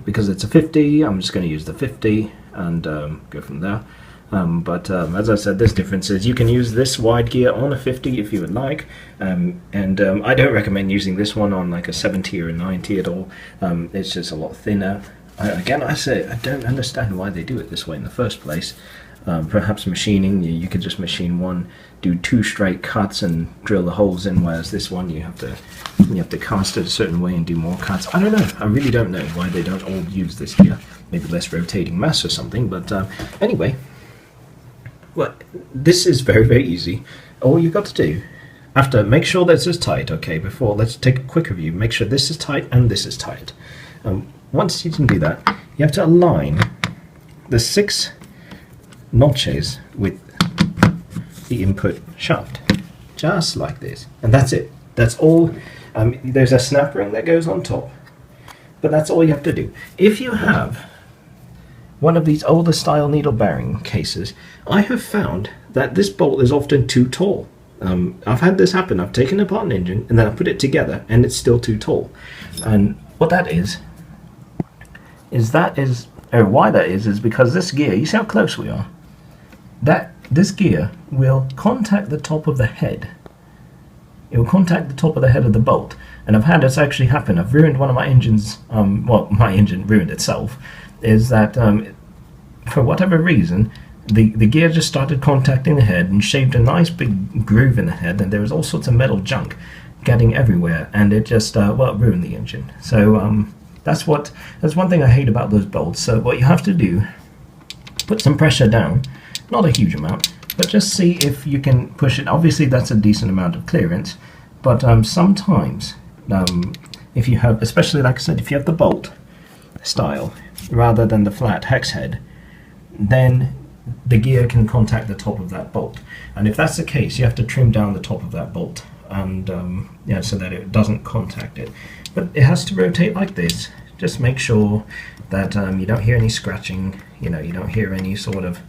Because it's a 50, I'm just going to use the 50 and go from there. But as I said, there's differences. You can use this wide gear on a 50 if you would like, and I don't recommend using this one on like a 70 or a 90 at all. It's just a lot thinner. Again, I say I don't understand why they do it this way in the first place. Perhaps machining, you could just machine one, do 2 straight cuts and drill the holes in, whereas this one you have to cast it a certain way and do more cuts. I don't know. I really don't know why they don't all use this gear. Maybe less rotating mass or something. But anyway, well, this is very, very easy. All you've got to do, make sure this is tight. Okay, before let's take a quick review. Make sure this is tight and this is tight. Once you can do that, you have to align the 6 notches with the input shaft, just like this, and that's it. That's all. There's a snap ring that goes on top, but that's all you have to do. If you have one of these older style needle bearing cases, I have found that this bolt is often too tall. I've had this happen. I've taken apart an engine and then I put it together and it's still too tall. And what that is why that is because this gear, you see how close we are? This gear will contact the top of the head. It will contact the top of the head of the bolt. And I've had this actually happen. I've ruined one of my engines, well, my engine ruined itself, is that for whatever reason, the gear just started contacting the head and shaved a nice big groove in the head, and there was all sorts of metal junk getting everywhere, and it just, well, ruined the engine. So that's one thing I hate about those bolts. So what you have to do, put some pressure down, not a huge amount, but just see if you can push it. Obviously that's a decent amount of clearance, but sometimes if you have, especially like I said, if you have the bolt style rather than the flat hex head, then the gear can contact the top of that bolt, and if that's the case, you have to trim down the top of that bolt and yeah, so that it doesn't contact it. But it has to rotate like this. Just make sure that you don't hear any scratching, you don't hear any sort of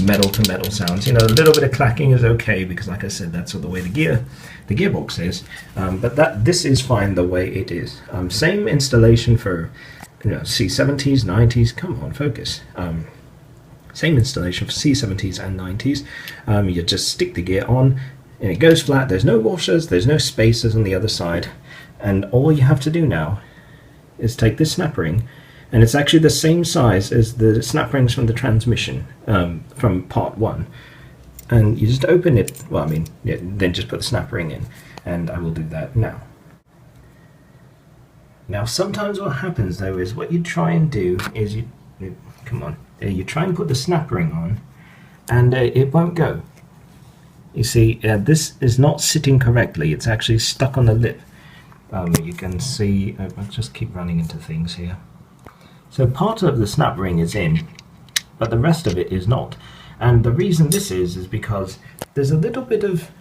metal to metal sounds. A little bit of clacking is okay, because like I said, that's the way the gearbox is. But this is fine the way it is. Same installation for C70s, 90s. Come on, focus. Same installation for C70s and 90s. You just stick the gear on and it goes flat. There's no washers, there's no spacers on the other side, and all you have to do now is take this snap ring, and it's actually the same size as the snap rings from the transmission from part 1, and you just open it. Well, I mean, yeah, then just put the snap ring in, and I will do that now. Now sometimes what happens though is what you try and do is you try and put the snap ring on, and it won't go. You see, this is not sitting correctly. It's actually stuck on the lip. You can see, I'll just keep running into things here. So part of the snap ring is in, but the rest of it is not. And the reason this is because there's a little bit of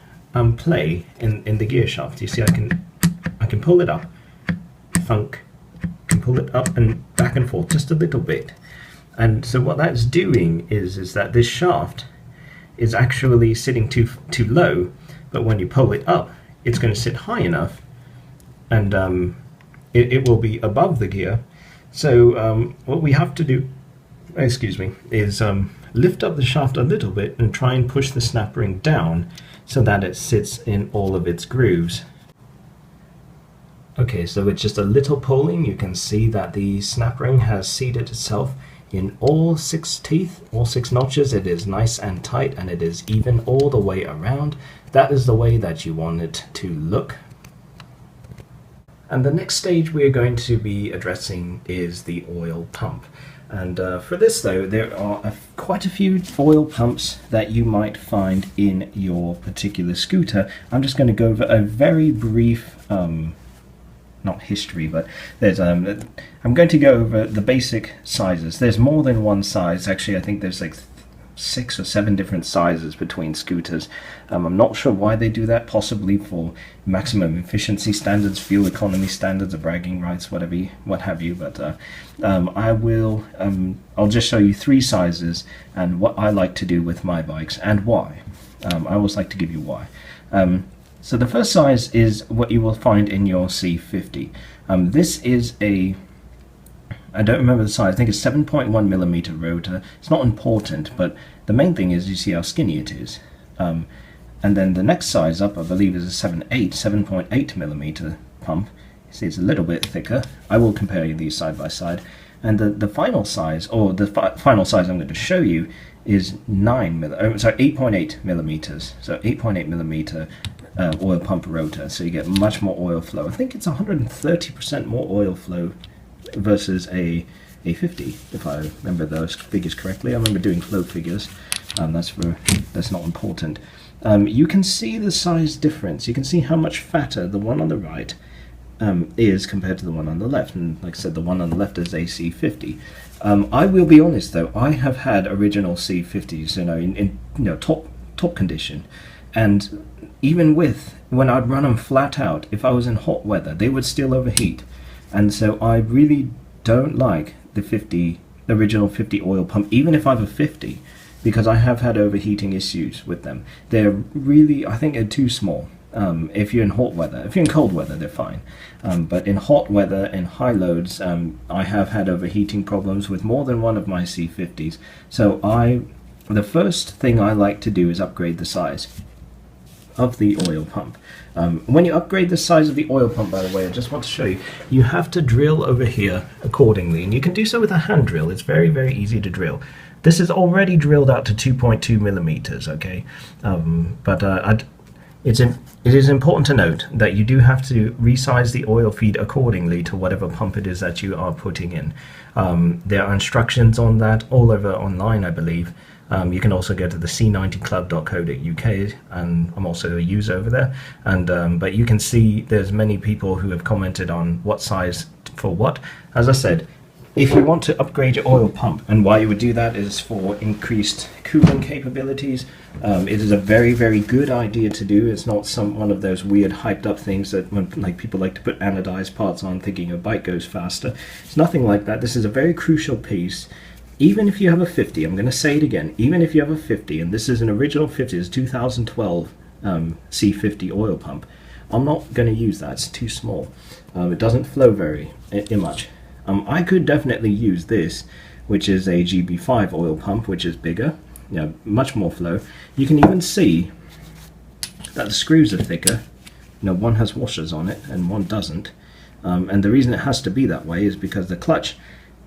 play in the gear shaft. You see, I can pull it up, funk, can pull it up and back and forth just a little bit. And so what that's doing is that this shaft is actually sitting too low, but when you pull it up, it's going to sit high enough, and it will be above the gear. So what we have to do, is lift up the shaft a little bit and try and push the snap ring down so that it sits in all of its grooves. Okay, so with just a little pulling, you can see that the snap ring has seated itself in all 6 teeth, all 6 notches. It is nice and tight, and it is even all the way around. That is the way that you want it to look. And the next stage we're going to be addressing is the oil pump. And for this though, there are quite a few oil pumps that you might find in your particular scooter. I'm just going to go over a very brief, not history, but there's I'm going to go over the basic sizes. There's more than one size. Actually, I think there's like 6 or 7 different sizes between scooters. I'm not sure why they do that, possibly for maximum efficiency standards, fuel economy standards, or bragging rights, what have you. But I'll just show you 3 sizes and what I like to do with my bikes and why. I always like to give you why. So the first size is what you will find in your C50. This is I don't remember the size, I think it's 7.1 millimeter rotor. It's not important, but the main thing is you see how skinny it is. And then the next size up, I believe, is a 7.8 millimeter pump. You see it's a little bit thicker. I will compare these side by side. And the final size, or the final size I'm going to show you, is 8.8 millimeters. So 8.8 millimeter oil pump rotor. So you get much more oil flow. I think it's 130% more oil flow versus a 50, if I remember those figures correctly. I remember doing flow figures. That's not important. You can see the size difference. You can see how much fatter the one on the right is compared to the one on the left. And like I said, the one on the left is a C50. I will be honest though, I have had original C50s, in top condition, and even when I'd run them flat out, if I was in hot weather, they would still overheat. And so I really don't like the original 50 oil pump, even if I have a 50, because I have had overheating issues with them. They're really, I think they're too small. If you're in hot weather. If you're in cold weather, they're fine. But in hot weather and high loads, I have had overheating problems with more than one of my C50s. So the first thing I like to do is upgrade the size of the oil pump. When you upgrade the size of the oil pump, by the way, I just want to show you, you have to drill over here accordingly, and you can do so with a hand drill. It's very, very easy to drill. This is already drilled out to 2.2 millimeters, okay? It is important to note that you do have to resize the oil feed accordingly to whatever pump it is that you are putting in. There are instructions on that all over online, I believe. You can also go to the c90club.co.uk, and I'm also a user over there. But you can see there's many people who have commented on what size for what. As I said, if you want to upgrade your oil pump, and why you would do that is for increased cooling capabilities. It is a very, very good idea to do. It's not one of those weird hyped up things that people like to put anodized parts on thinking a bike goes faster. It's nothing like that. This is a very crucial piece. Even if you have a 50, I'm going to say it again, even if you have a 50, and this is an original 50, it's 2012 C50 oil pump, I'm not going to use that. It's too small. It doesn't flow very much. I could definitely use this, which is a GB5 oil pump, which is bigger, much more flow. You can even see that the screws are thicker. One has washers on it and one doesn't. And the reason it has to be that way is because the clutch,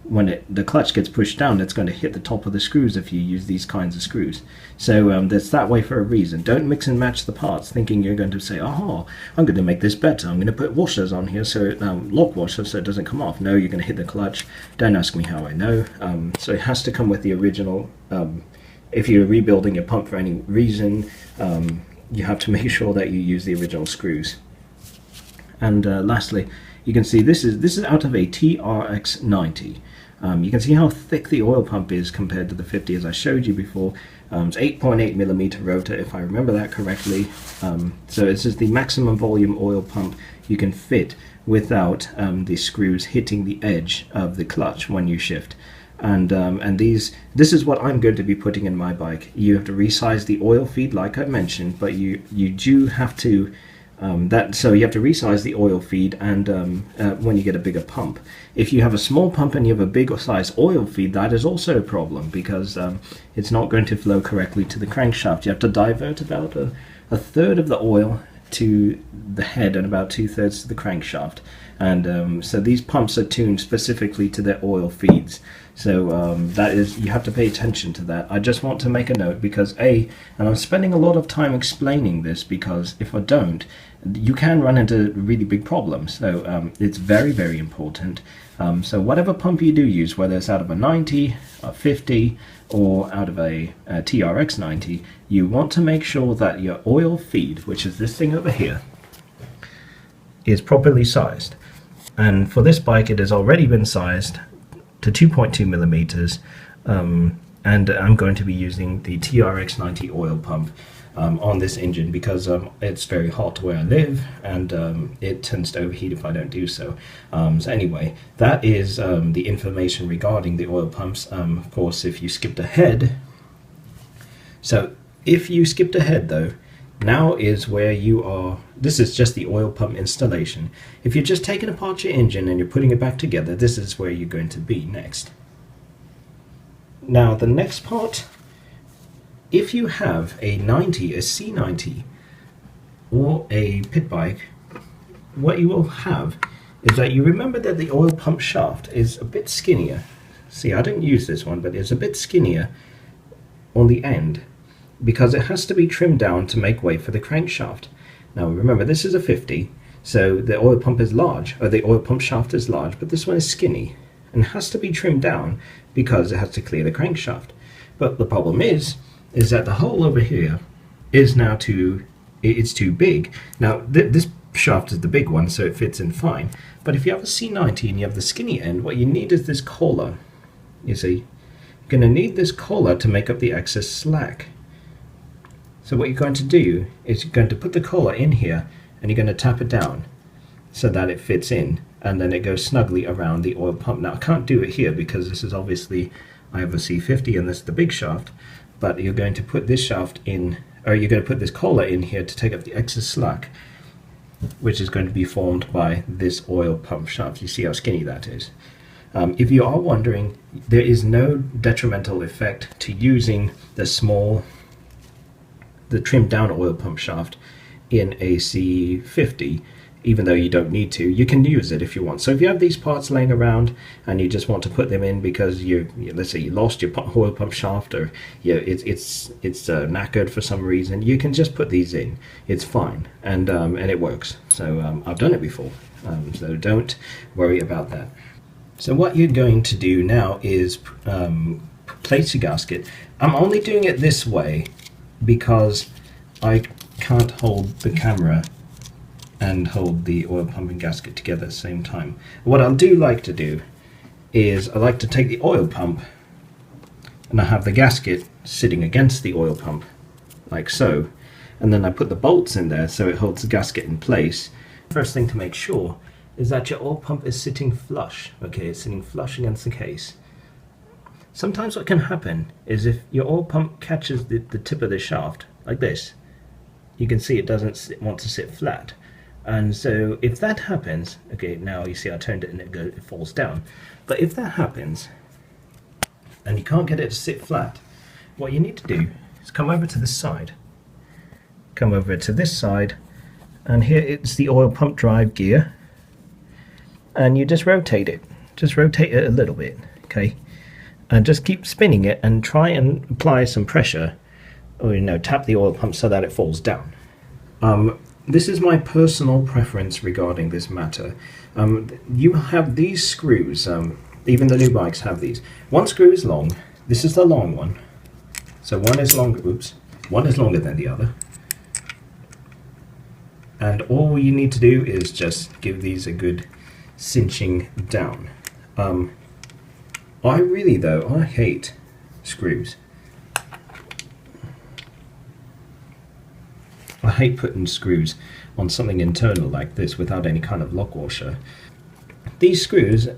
when the clutch gets pushed down, it's going to hit the top of the screws if you use these kinds of screws. So that's that way for a reason. Don't mix and match the parts thinking you're going to say, oh, I'm going to make this better. I'm going to put washers on here, so lock washers, so it doesn't come off. No, you're going to hit the clutch. Don't ask me how I know. So it has to come with the original. If you're rebuilding your pump for any reason, you have to make sure that you use the original screws. And lastly, you can see this is out of a TRX90. You can see how thick the oil pump is compared to the 50, as I showed you before. It's 8.8 millimeter rotor, if I remember that correctly. So this is the maximum volume oil pump you can fit without the screws hitting the edge of the clutch when you shift. And this is what I'm going to be putting in my bike. You have to resize the oil feed, like I mentioned, but you do have to. So you have to resize the oil feed, and when you get a bigger pump. If you have a small pump and you have a big size oil feed, that is also a problem, because it's not going to flow correctly to the crankshaft. You have to divert about a third of the oil to the head and about 2/3 to the crankshaft. And so these pumps are tuned specifically to their oil feeds. So you have to pay attention to that. I just want to make a note because and I'm spending a lot of time explaining this, because if I don't, you can run into really big problems. So it's very, very important. So whatever pump you do use, whether it's out of a 90, a 50, or out of a TRX 90, you want to make sure that your oil feed, which is this thing over here, is properly sized. And for this bike, it has already been sized to 2.2 millimeters, and I'm going to be using the TRX 90 oil pump on this engine because it's very hot where I live, and it tends to overheat if I don't do so. So anyway, that is the information regarding the oil pumps. Of course, if you skipped ahead, so if you skipped ahead though, now is where you are. This is just the oil pump installation. If you're just taking apart your engine and you're putting it back together, this is where you're going to be next. Now the next part, if you have a 90, a C90, or a pit bike, what you will have is that you remember that the oil pump shaft is a bit skinnier. See, I didn't use this one, but it's a bit skinnier on the end because it has to be trimmed down to make way for the crankshaft. Now remember, this is a 50, so the oil pump is large, or the oil pump shaft is large, but this one is skinny and has to be trimmed down because it has to clear the crankshaft. But the problem is that the hole over here is now it's too big. Now this shaft is the big one, so it fits in fine. But if you have a C90 and you have the skinny end, what you need is this collar. You see, you're going to need this collar to make up the excess slack. So what you're going to do is you're going to put the collar in here and you're going to tap it down so that it fits in, and then it goes snugly around the oil pump. Now I can't do it here because this is obviously, I have a C50 and this is the big shaft, but you're going to put this shaft in, or you're going to put this collar in here to take up the excess slack, which is going to be formed by this oil pump shaft. You see how skinny that is. If you are wondering, there is no detrimental effect to using the trimmed down oil pump shaft in a C50, even though you don't need to. You can use it if you want. So if you have these parts laying around and you just want to put them in because let's say you lost your oil pump shaft, or it's knackered for some reason, you can just put these in. It's fine, and it works. So I've done it before, so don't worry about that. So what you're going to do now is place your gasket. I'm only doing it this way because I can't hold the camera and hold the oil pump and gasket together at the same time. What I do like to do is I like to take the oil pump and I have the gasket sitting against the oil pump like so, and then I put the bolts in there so it holds the gasket in place. First thing to make sure is that your oil pump is sitting flush. Okay, it's sitting flush against the case. Sometimes what can happen is if your oil pump catches the tip of the shaft like this, you can see it doesn't want to sit flat. And so if that happens, okay, now you see I turned it and it falls down. But if that happens and you can't get it to sit flat, what you need to do is come over to this side. Come over to this side, and here it's the oil pump drive gear. And you just rotate it. Just rotate it a little bit, okay? And just keep spinning it and try and apply some pressure, or tap the oil pump so that it falls down. This is my personal preference regarding this matter. You have these screws, even the new bikes have these. One screw is long. This is the long one. So one is longer than the other. And all you need to do is just give these a good cinching down. I hate screws. I hate putting screws on something internal like this without any kind of lock washer. These screws,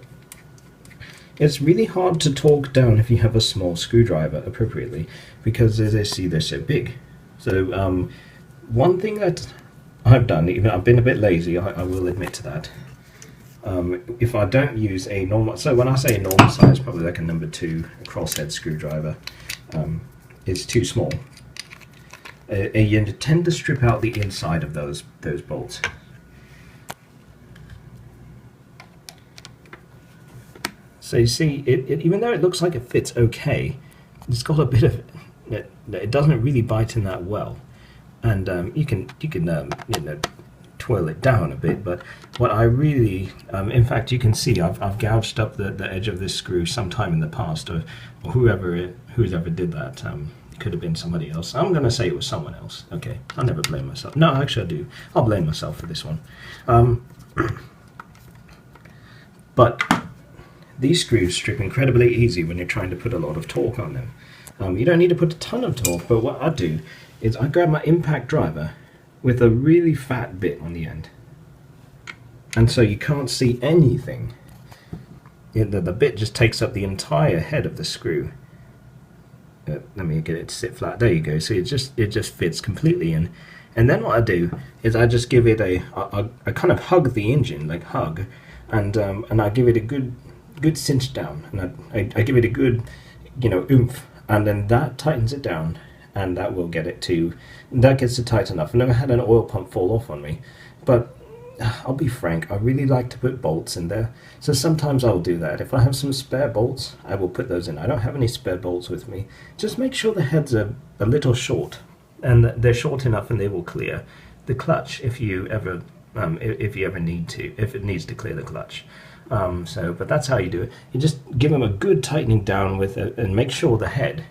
it's really hard to torque down if you have a small screwdriver appropriately, because as I see, they're so big. So one thing that I've done, even I've been a bit lazy, I will admit to that. If I don't use a normal, so when I say a normal size, probably like a number 2 crosshead screwdriver, it's too small. You tend to strip out the inside of those bolts. So you see, even though it looks like it fits okay, it's got a bit of it doesn't really bite in that well, and you can twirl it down a bit. But what I really, in fact, you can see I've gouged up the edge of this screw sometime in the past, or who's ever did that. It could have been somebody else. I'm going to say it was someone else. Okay, I'll never blame myself. No, actually I do. I'll blame myself for this one. But these screws strip incredibly easy when you're trying to put a lot of torque on them. You don't need to put a ton of torque, but what I do is I grab my impact driver with a really fat bit on the end. And so you can't see anything. The bit just takes up the entire head of the screw. Let me get it to sit flat. There you go. So it just fits completely in. And then what I do is I just give it I kind of hug the engine, like hug, and I give it a good cinch down, and I give it a good, oomph, and then that tightens it down, and that will get it to, that gets it tight enough. I've never had an oil pump fall off on me, but I'll be frank, I really like to put bolts in there, so sometimes I'll do that. If I have some spare bolts, I will put those in. I don't have any spare bolts with me. Just make sure the heads are a little short, and they're short enough and they will clear the clutch if you ever need to, if it needs to clear the clutch. But that's how you do it. You just give them a good tightening down with it, and make sure the head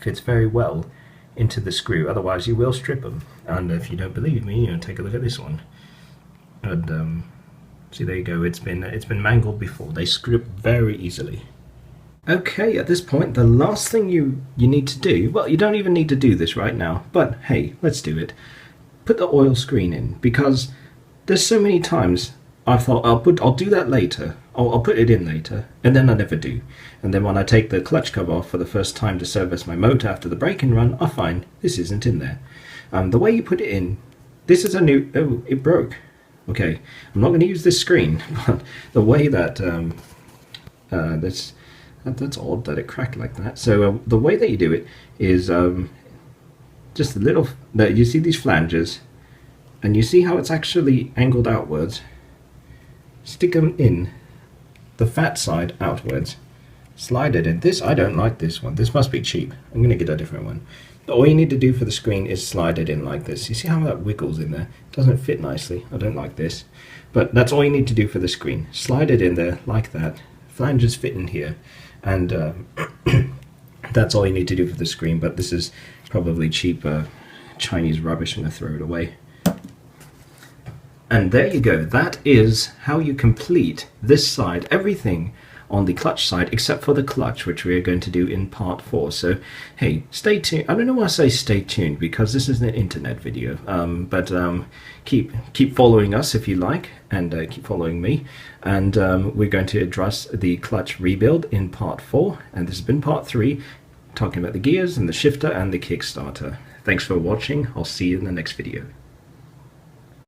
fits very well into the screw. Otherwise, you will strip them. And if you don't believe me, take a look at this one. And see, there you go. It's been mangled before. They strip very easily. Okay, at this point, the last thing you need to do. Well, you don't even need to do this right now. But hey, let's do it. Put the oil screen in, because there's so many times I thought I'll do that later. I'll put it in later, and then I never do. And then when I take the clutch cover off for the first time to service my motor after the break-in run, I find this isn't in there. The way you put it in, this is a new. Oh, it broke. Okay, I'm not going to use this screen, but the way that that's odd that it cracked like that. So the way that you do it is just a little. You see these flanges, and you see how it's actually angled outwards. Stick them in the fat side outwards, slide it in. I don't like this one. This must be cheap. I'm going to get a different one. All you need to do for the screen is slide it in like this. You see how that wiggles in there? It doesn't fit nicely. I don't like this. But that's all you need to do for the screen. Slide it in there like that. Flanges fit in here. And that's all you need to do for the screen. But this is probably cheap Chinese rubbish. I'm going to throw it away. And there you go. That is how you complete this side, everything on the clutch side, except for the clutch, which we are going to do in part 4. So, hey, stay tuned. I don't know why I say stay tuned, because this is an internet video. But keep following us if you like, and keep following me. And we're going to address the clutch rebuild in part 4. And this has been part 3, talking about the gears and the shifter and the Kickstarter. Thanks for watching. I'll see you in the next video.